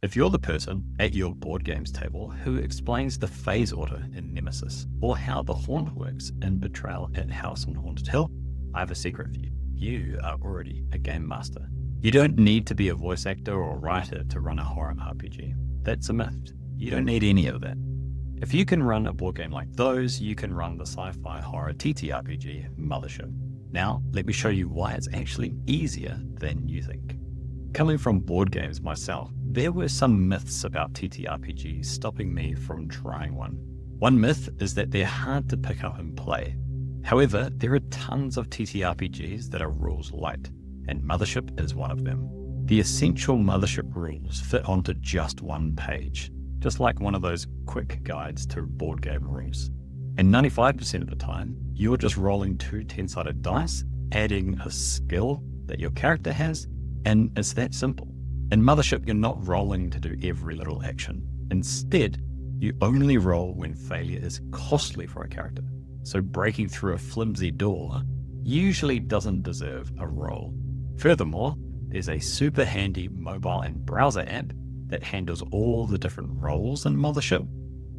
If you're the person at your board games table who explains the phase order in Nemesis, or how the haunt works in Betrayal at House on Haunted Hill, I have a secret for you. You are already a game master. You don't need to be a voice actor or writer to run a horror RPG. That's a myth. You don't need any of that. If you can run a board game like those, you can run the sci-fi horror TTRPG Mothership. Now, let me show you why it's actually easier than you think. Coming from board games myself, there were some myths about TTRPGs stopping me from trying one. One myth is that they're hard to pick up and play. However, there are tons of TTRPGs that are rules light, and Mothership is one of them. The essential Mothership rules fit onto just one page, just like one of those quick guides to board game rules. And 95% of the time, you're just rolling two 10-sided dice, adding a skill that your character has, and it's that simple. In Mothership, you're not rolling to do every little action. Instead, you only roll when failure is costly for a character. So breaking through a flimsy door usually doesn't deserve a roll. Furthermore, there's a super handy mobile and browser app that handles all the different roles in Mothership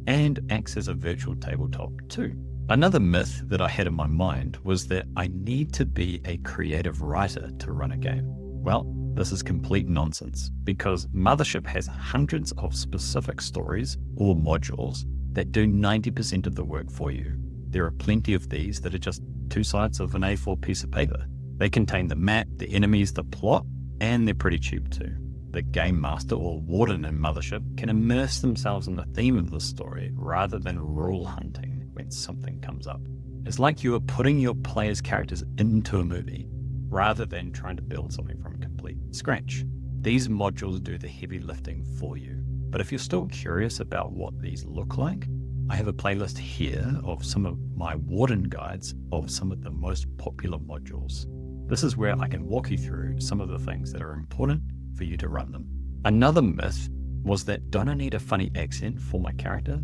and acts as a virtual tabletop too. Another myth that I had in my mind was that I need to be a creative writer to run a game. Well, this is complete nonsense, because Mothership has hundreds of specific stories or modules that do 90% of the work for you. There are plenty of these that are just two sides of an A4 piece of paper. They contain the map, the enemies, the plot, and they're pretty cheap too. The game master or warden in Mothership can immerse themselves in the theme of the story rather than rule hunting when something comes up. It's like you are putting your players' characters into a movie rather than trying to build something from complete scratch. These modules do the heavy lifting for you. But if you're still curious about what these look like, I have a playlist here of some of my warden guides of some of the most popular modules. This is where I can walk you through some of the things that are important for you to run them. Another myth was that don't I need a funny accent for my character?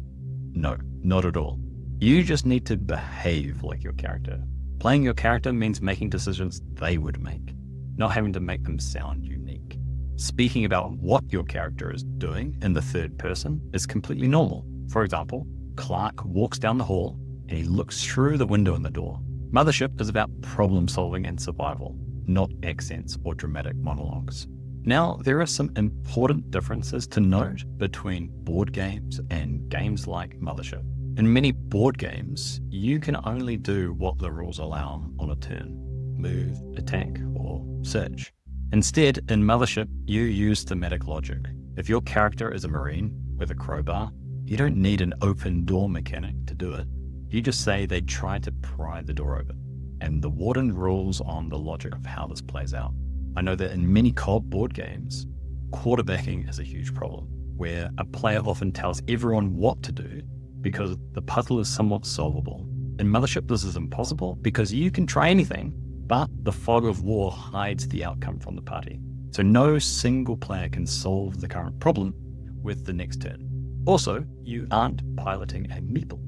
No, not at all. You just need to behave like your character. Playing your character means making decisions they would make, not having to make them sound unique. Speaking about what your character is doing in the third person is completely normal. For example, Clark walks down the hall and he looks through the window in the door. Mothership is about problem solving and survival, not accents or dramatic monologues. Now, there are some important differences to note between board games and games like Mothership. In many board games, you can only do what the rules allow on a turn: move, attack, or search. Instead, in Mothership, you use thematic logic. If your character is a marine with a crowbar, you don't need an open door mechanic to do it. You just say they tried to pry the door open, and the warden rules on the logic of how this plays out. I know that in many co-op board games, quarterbacking is a huge problem, where a player often tells everyone what to do because the puzzle is somewhat solvable. In Mothership, this is impossible because you can try anything, but the fog of war hides the outcome from the party. So no single player can solve the current problem with the next turn. Also, you aren't piloting a meeple.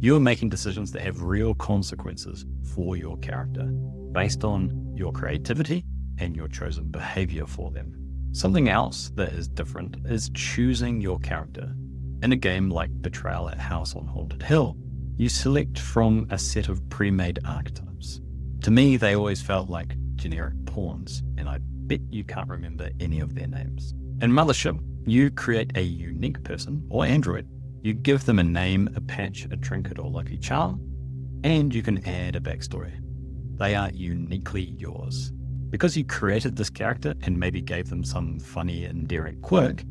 You're making decisions that have real consequences for your character based on your creativity and your chosen behavior for them. Something else that is different is choosing your character. In a game like Betrayal at House on Haunted Hill, you select from a set of pre-made archetypes. To me, they always felt like generic pawns, and I bet you can't remember any of their names. In Mothership, you create a unique person or android. You give them a name, a patch, a trinket, or lucky charm, and you can add a backstory. They are uniquely yours. Because you created this character and maybe gave them some funny, endearing quirk,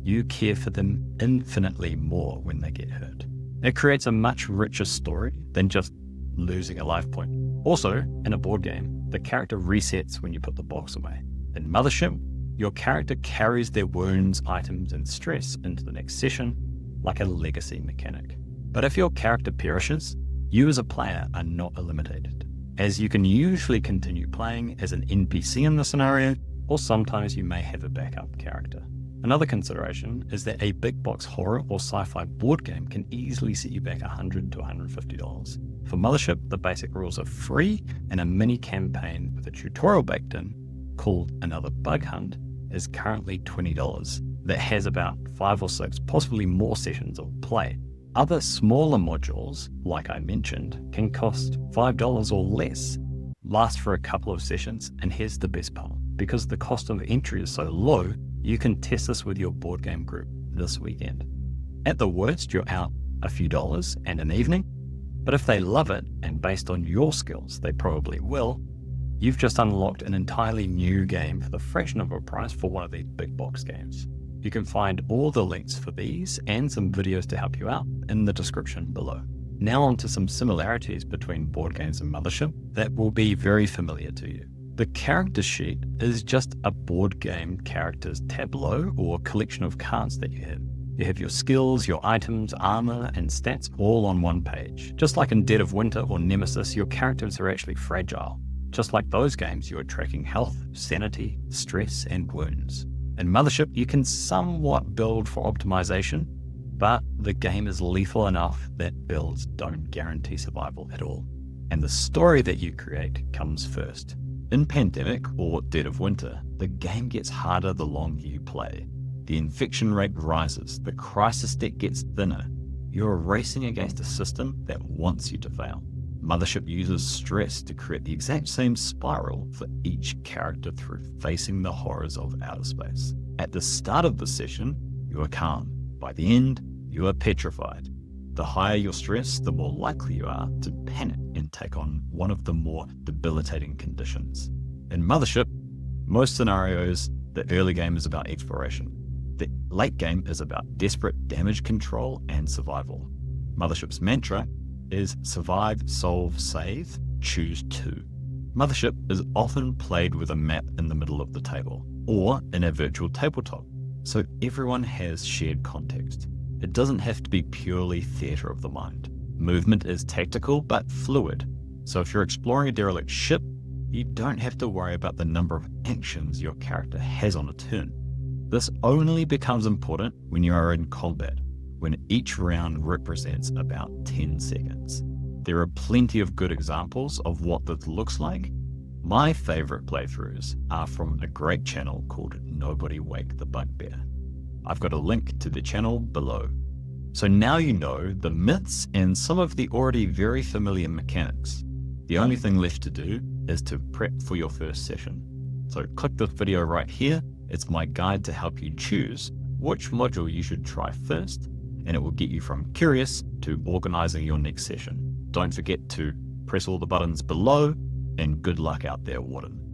you care for them infinitely more when they get hurt. It creates a much richer story than just losing a life point. Also, in a board game, the character resets when you put the box away. In Mothership, your character carries their wounds, items, and stress into the next session like a legacy mechanic. But if your character perishes, you as a player are not eliminated, as you can usually continue playing as an NPC in the scenario, or sometimes you may have a backup character. Another consideration is that a big box horror or sci-fi board game can easily set you back $100 to $150. For Mothership, the basic rules are free, and a mini campaign with a tutorial baked in, called Another Bug Hunt, is currently $20. that has about 5 or 6, possibly more sessions of play. Other smaller modules, like I mentioned, can cost $5 or less, last for a couple of sessions, and here's the best part. Because the cost of entry is so low, you can test this with your board game group this weekend. At the worst, you're out a few dollars and an evening, but if they love it, and based on your skills, they probably will, you've just unlocked an entirely new game for the fraction of a price for one of these big box games. You can find all the links for these and some videos to help you out in the description below. Now on to some similarities between board games and Mothership that will be very familiar to you. The character sheet is just a board game character's tableau or collection of cards that you have. You have your skills, your items, armor, and stats all on one page. Just like in Dead of Winter or Nemesis, your characters are actually fragile. Just like those games, you are tracking health, sanity, stress, and wounds. In Mothership, you can somewhat build for optimization, but the game is lethal enough that builds don't guarantee survival at all. And the story that you create comes first. In Pandemic or Dead of Winter, the game gets harder the longer you play. The infection rate rises, the crisis deck gets thinner. You're racing against a system that wants you to fail. Mothership uses stress to create the exact same spiral for each character through facing the horrors of outer space. At the start of the session, you are calm. By the end, you are petrified. The higher your stress, the more likely you are to panic and take on one of the more debilitating conditions. In Mothership, most scenarios, the early game is about exploration. The late game is about desperate damage control and survival. Mothership's mantra is survive, solve, save, choose 2. Mothership is often played with a map in the middle of the table, or in a virtual tabletop, so everyone has shared context. It doesn't have to be purely theatre of the mind. Movement is tactical but fluid, so if you're exploring a derelict ship, you don't have to worry about the number of actions your character has on a turn. This only becomes important when you are in combat, when each round represents about 10 seconds. There are plenty of good examples of what this looks like. My favorite playthroughs are from a great channel called Nobody Wake the Bugbear. I've got a link to the channel below. So now you know the myths and some of the already very familiar mechanics. The only thing left to do is to prep for your first session. So click this video right here. It's my guide to help you choose which module you should try first, and it will get you from curious to organizing your next session. Don't forget to press all the buttons below, and good luck out there, Warden.